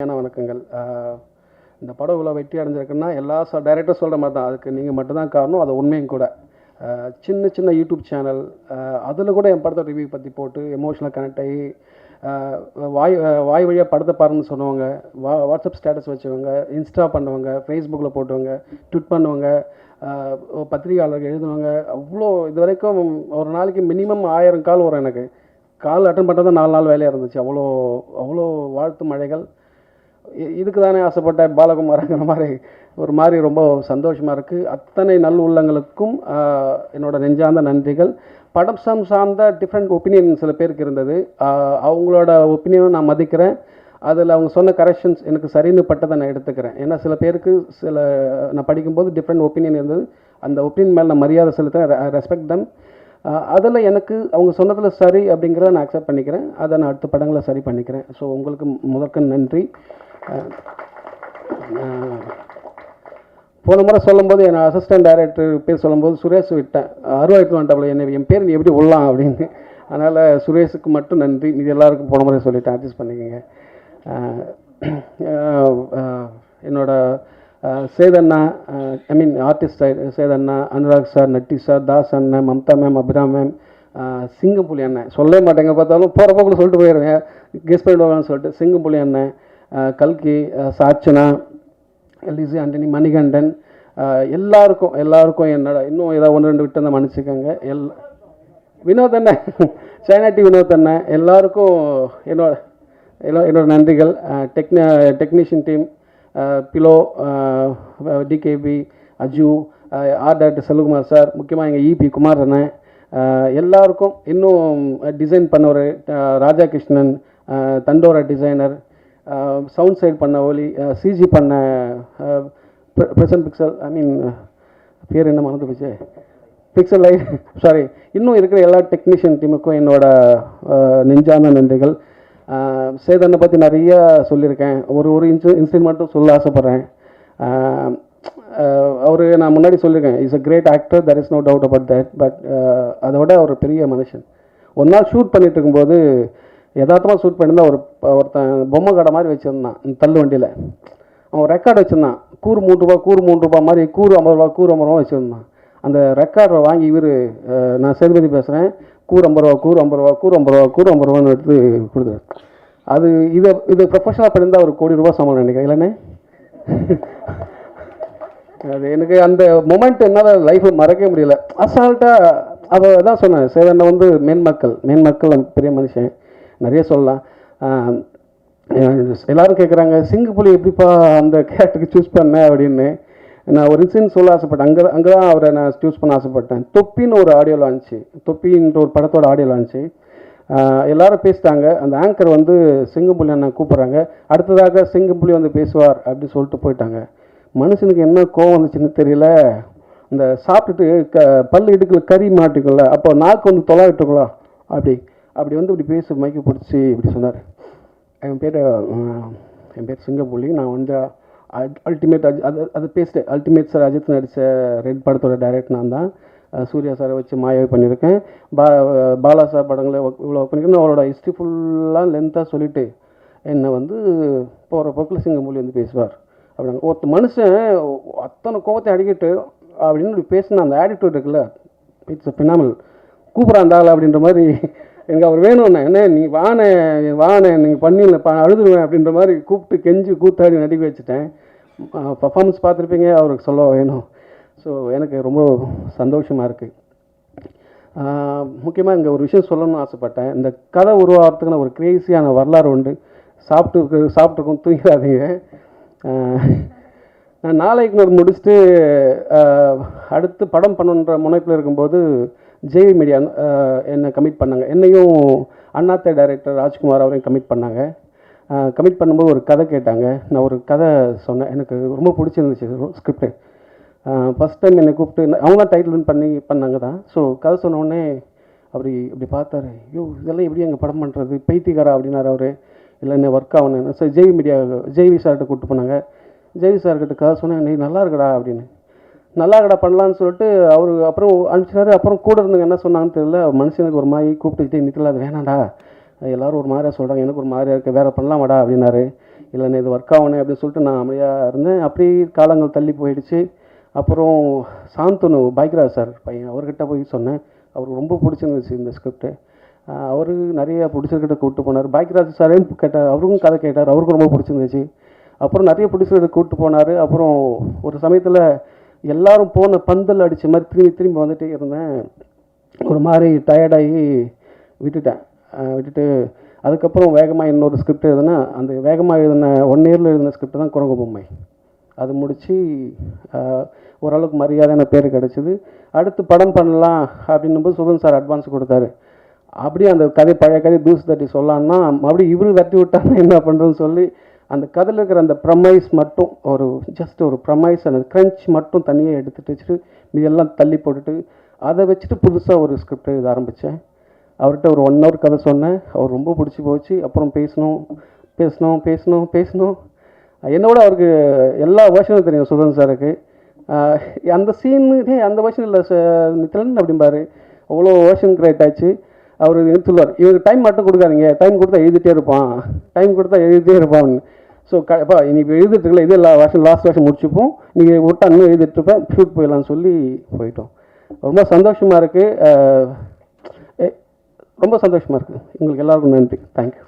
வணக்கங்கள். இந்த படம் இவ்வளோ வெற்றி அடைஞ்சிருக்குன்னா எல்லா டைரக்டரும் சொல்கிற மாதிரி தான். அதுக்கு நீங்கள் மட்டும்தான் காரணம். அது உண்மையும் கூட. சின்ன சின்ன யூடியூப் சேனல் அதில் கூட என் படத்தை ரிவ்யூ பற்றி போட்டு எமோஷனலாக கனெக்ட் ஆகி வாய் வழியாக படத்தை பாருன்னு சொன்னவங்க, வாட்ஸ்அப் ஸ்டேட்டஸ் வச்சவங்க, இன்ஸ்டா பண்ணவங்க, ஃபேஸ்புக்கில் போட்டவங்க, ட்விட் பண்ணுவங்க, பத்திரிகையாளர்கள் எழுதுனவங்க, அவ்வளோ இது வரைக்கும் ஒரு நாளைக்கு மினிமம் 1000 கால் வரும். எனக்கு கால் அட்டன் பண்ணுறது தான் 4 நாள் வேலையாக இருந்துச்சு. அவ்வளோ அவ்வளோ வாழ்த்து மழைகள். இதுக்கு தானே ஆசைப்பட்ட பாலகுமாரங்கிற மாதிரி ரொம்ப சந்தோஷமாக இருக்குது. அத்தனை நல் உள்ளங்களுக்கும் என்னோட நெஞ்சார்ந்த நன்றிகள். படம் சார்ந்த டிஃப்ரெண்ட் ஒப்பீனியன் சில பேருக்கு இருந்தது. அவங்களோட ஒப்பீனியனும் நான் மதிக்கிறேன். அதில் அவங்க சொன்ன கரெக்ஷன்ஸ் எனக்கு சரின்னு பட்டதை நான் எடுத்துக்கிறேன். ஏன்னா சில பேருக்கு நான் படிக்கும்போது டிஃப்ரெண்ட் ஒப்பீனியன் இருந்தது. அந்த ஒப்பீனியன் மேலே நான் மரியாதை செலுத்துகிறேன். ரெஸ்பெக்ட் தம். அதில் எனக்கு அவங்க சொன்னதில் சரி அப்படிங்கிறத நான் அக்செப்ட் பண்ணிக்கிறேன். அதை நான் அடுத்த படங்களை சரி பண்ணிக்கிறேன். ஸோ உங்களுக்கு முதற்க நன்றி. போன முறை சொல்லும்போது என் அசிஸ்டன்ட் டைரக்டர் பேர் சொல்லும்போது சுரேஷ் விட்டேன். அருவாய்க்கு வந்துட்டாப்புல என்ன என் பேர் நீ எப்படி விடலாம் அப்படின்னு. அதனால் சுரேஷுக்கு மட்டும் நன்றி. இது எல்லாருக்கும் போன முறை சொல்லிவிட்டேன். அட்ஜஸ்ட் பண்ணிக்கோங்க. என்னோட சேதண்ணா, ஆர்டிஸ்ட் சேதண்ணா, அனுராக் சார், நட்டி சார், தாஸ் அண்ணன், மம்தா மேம், அபிராம் மேம், சிங்கம்புலி அண்ணன் சொல்லவே மாட்டேங்க. பார்த்தாலும் போகிறப்ப கூட சொல்லிட்டு போயிடுவேன் கெஸ்ட் பண்ணிடுவாங்கன்னு சொல்லிட்டு. சிங்கம்புலி அண்ணன், கல்கி, சாச்சனா, எல்இசி ஆண்டனி, மணிகண்டன், எல்லாருக்கும் என்னோட இன்னும் ஏதாவது 1-2 விட்டு தான் மன்னிச்சுக்கோங்க. வினோத் அண்ணன், சைனாட்டி வினோத் அண்ணன், எல்லாருக்கும் என்னோட நன்றிகள். டெக்னீஷியன் டீம், பிலோ, டிகேபி, Aju, art director Selvakumar sir, முக்கியமாக எங்கள் இபி குமார் அண்ணன், எல்லாருக்கும், இன்னும் டிசைன் பண்ணவர் ராஜா கிருஷ்ணன், தண்டோரா டிசைனர், சவுண்ட் சைட் பண்ண ஒலி, சிஜி பண்ண பிரசன்ட் பிக்சல், பேர் என்ன மறந்து போச்சு, பிக்சல் லைட், சாரி, இன்னும் இருக்கிற எல்லா டெக்னீஷியன் டீமுக்கும் என்னோட நெஞ்சார்ந்த நன்றிகள். சேதனை பற்றி நிறைய சொல்லியிருக்கேன். ஒரு இன்சிடென்ட் மட்டும் சொல்ல ஆசைப்பட்றேன். நான் முன்னாடி சொல்லியிருக்கேன், is a great actor, there is no doubt about that. But அதோட ஒரு பெரிய மனுஷன். ஒரு நாள் ஷூட் பண்ணிட்டு இருக்கும்போது யதார்த்தமாக ஷூட் பண்ணியிருந்தா ஒருத்தன் பொம்மை கடை மாதிரி வச்சுருந்தான் தள்ளு வண்டியில். அவன் ரெக்கார்டு வச்சுருந்தான். கூறு 3 ரூபா மாதிரி, கூறு 50 ரூபா வச்சுருந்தான். அந்த ரெக்கார்டை வாங்கி நான் சேதுபதி பேசுகிறேன், கூறு 50 ரூபான்னு எடுத்து கொடுத்துரு. இது ப்ரொஃபஷனலாக பண்ணியிருந்தால் ஒரு 1 கோடி ரூபா சம்பளம் நினைக்கிறேன் இல்லைண்ணே. அது எனக்கு அந்த மொமெண்ட் என்னால் லைஃப்பில் மறக்கவே முடியல. அசால்ட்டாக அவள் தான் சொன்னேன். சேதனை மேன்மக்கள் பெரிய மனுஷன், நிறைய சொல்லலாம். எல்லோரும் கேட்குறாங்க, சிங்கப்புலி எப்படிப்பா அந்த கேரக்டருக்கு சூஸ் பண்ணேன் அப்படின்னு. நான் ஒரு இன்சிடென்ட் சொல்ல ஆசைப்பட்டேன். அங்கே தான் அவரை நான் சூஸ் பண்ண ஆசைப்பட்டேன். தொப்பின்னு ஒரு ஆடியோ லான்ச்சு, தொப்பின்ற ஒரு படத்தோட ஆடியோ லான்ச்சு. எல்லோரும் பேசிட்டாங்க. அந்த ஆங்கர் சிங்கம்புலி அண்ணன் கூப்பிட்றாங்க. அடுத்ததாக சிங்கம்புலி பேசுவார் அப்படி சொல்லிட்டு போயிட்டாங்க. மனுஷனுக்கு என்ன கோவம் வந்துச்சுன்னு தெரியல. இந்த சாப்பிட்டுட்டு பல்லு இடுக்கில் கறி மாட்டிக்கல, அப்போ நாக்கு தொலாவிட்டுங்களா அப்படி இப்படி பேச மைக்கு பிடிச்சி இப்படி சொன்னார். என் பேர் சிங்கம்புலி. நான் அல்டிமேட் அது பேசிட்டேன். அல்டிமேட் சார் அஜித் நடித்த ரெட் படத்தோட டைரக்டர் நான் தான். சூர்யா சாரை வச்சு மாயாவை பண்ணியிருக்கேன். பாலா சார் படங்களை இவ்வளோ பண்ணியிருக்கேன். அவரோட ஹிஸ்ட்ரி ஃபுல்லாக லென்த்தாக சொல்லிவிட்டு என்னை போகிற போக்கில் சிங்கம்புலி பேசுவார் அப்படிங்க. ஒருத்தர் மனுஷன் அத்தனை கோவத்தை அடிக்கிட்டு அப்படின்னு பேசின அந்த ஆட்டிடியூட் இருக்குல்ல, இட்ஸ் அ பினாமல். கூப்பிட்றாண்டாள் அப்படின்ற மாதிரி. எனக்கு அவர் வேணும்ண்ணே, என்ன நீ வானே நீங்கள் பண்ணிடல அழுதுருவேன் அப்படின்ற மாதிரி கூப்பிட்டு கெஞ்சி கூத்தாடி நடிக்க வச்சுட்டேன். பர்ஃபார்மன்ஸ் பார்த்துருப்பீங்க, அவருக்கு சொல்ல வேணும். ஸோ எனக்கு ரொம்ப சந்தோஷமாக இருக்குது. முக்கியமாக இங்கே ஒரு விஷயம் சொல்லணும்னு ஆசைப்பட்டேன். இந்த கதை உருவாகிறதுக்குன்னு ஒரு கிரேசியான வரலாறு உண்டு. சாப்பிட்டுருக்கோம், தூங்கிறாதீங்க. நான் நாளைக்கு முடிச்சுட்டு அடுத்து படம் பண்ணுன்ற முனைப்பில் இருக்கும்போது ஜேவி மீடியா என்னை கமிட் பண்ணாங்க. என்னையும் அண்ணாத்த டைரக்டர் ராஜ்குமார் அவரையும் கமிட் பண்ணாங்க. கமிட் பண்ணும்போது ஒரு கதை கேட்டாங்க. நான் ஒரு கதை சொன்னேன். எனக்கு ரொம்ப பிடிச்சிருந்துச்சு ஸ்கிரிப்டு. ஃபஸ்ட் டைம் என்னை கூப்பிட்டு அவங்க தான் டைட்டில் பண்ணாங்க தான். ஸோ கதை சொன்னோடனே இப்படி பார்த்தாரு. ஐயோ இதெல்லாம் எப்படி எங்கள் படம் பண்ணுறது, பைத்தியக்காரா அப்படின்னாரு அவர். இல்லை என்ன ஒர்க் ஆகணும். ஸோ ஜேவி சார்கிட்ட கூப்பிட்டு போனாங்க. ஜேவி சார்கிட்ட கதை சொன்னேன், நீ நல்லா இருக்கடா அப்படின்னு. நல்லா இருக்கடா பண்ணலான்னு சொல்லிட்டு அவர் அப்புறம் அனுப்பிச்சிட்டாரு. அப்புறம் கூட இருந்தவங்க என்ன சொன்னாங்கன்னு தெரியல. மனுஷனுக்கு ஒரு மாதிரி கூப்பிட்டுக்கிட்டே நிற்கல, அது வேணாண்டா, எல்லோரும் ஒரு மாதிரியாக சொல்கிறாங்க, எனக்கு ஒரு மாதிரியாக இருக்குது, வேறு பண்ணலாமாடா அப்படின்னாரு. இல்லைண்ணே இது ஒர்க் ஆகணும் அப்படின்னு சொல்லிட்டு நான் அமைதியாக இருந்தேன். அப்படி காலங்கள் தள்ளி போயிடுச்சு. அப்புறம் சாந்தனு பைக்ராஜ் சார் பையன் அவர்கிட்ட போய் சொன்னேன். அவருக்கு ரொம்ப பிடிச்சிருந்துச்சு இந்த ஸ்கிரிப்ட்டு. அவர் நிறைய ப்ரொடியூசர்கிட்ட கூப்பிட்டு போனார். பைக்ராஜ் சாரையும் கேட்டார், அவருக்கும் கதை கேட்டார், அவருக்கும் ரொம்ப பிடிச்சிருந்துச்சு. அப்புறம் நிறைய ப்ரொடியூசர்கிட்ட கூப்பிட்டு போனார். அப்புறம் ஒரு சமயத்தில் எல்லாரும் போன பந்தல் அடித்த மாதிரி திரும்பி திரும்பி வந்துகிட்டே இருந்தேன். ஒரு மாதிரி டயர்டாகி விட்டுட்டு அதுக்கப்புறம் வேகமாக இன்னொரு ஸ்கிரிப்ட் எழுதுனா, அந்த வேகமாக எழுதின 1 இயரில் எழுதின ஸ்கிரிப்ட் தான் குரங்கு பொம்மை. அது முடித்து ஓரளவுக்கு மரியாதையான பேர் கிடச்சிது. அடுத்து படம் பண்ணலாம் அப்படின்னும்போது சுதன் சார் அட்வான்ஸ் கொடுத்தாரு. அப்படியே அந்த கதை பழைய கதை தூசு தட்டி சொல்லலான்னா மறுபடியும் இவரு தட்டி விட்டாங்க என்ன பண்ணுறதுன்னு சொல்லி அந்த கதையில் இருக்கிற அந்த ப்ரமைஸ் மட்டும் ஜஸ்ட் ஒரு ப்ரமைஸ் அந்த க்ரன்ச் மட்டும் தனியாக எடுத்துகிட்டு வச்சுட்டு இதெல்லாம் தள்ளி போட்டுட்டு அதை வச்சுட்டு புதுசாக ஒரு ஸ்கிரிப்ட் எழுத ஆரம்பித்தேன். அவர்கிட்ட ஒரு 1 hour கதை சொன்னேன். அவர் ரொம்ப பிடிச்சி போச்சு. அப்புறம் பேசணும். என்னோட அவருக்கு எல்லா வேர்ஷனும் தெரியும் சுதன் சாருக்கு. அந்த சீனு அந்த வேர்ஷன் இல்லை நித்திலன் அப்படிம்பாரு. அவ்வளோ வேர்ஷன் கிரியேட் ஆச்சு. அவர் சொல்லுவார், இவருக்கு டைம் மட்டும் கொடுக்காதீங்க, டைம் கொடுத்தா எழுதிட்டே இருப்பான். ஸோ இன்னைக்கு எழுதிட்டு இருக்கல இது எல்லா வருஷம் லாஸ்ட் வருஷம் முடிச்சுப்போம், நீங்கள் விட்டா இன்னும் எழுதிட்டு இருப்பேன், ஷூட் போயிடலான்னு சொல்லி போயிட்டோம். ரொம்ப சந்தோஷமாக இருக்குது. ரொம்ப சந்தோஷமாக இருக்குது. உங்களுக்கு எல்லாருக்கும் நன்றி. தேங்க்யூ.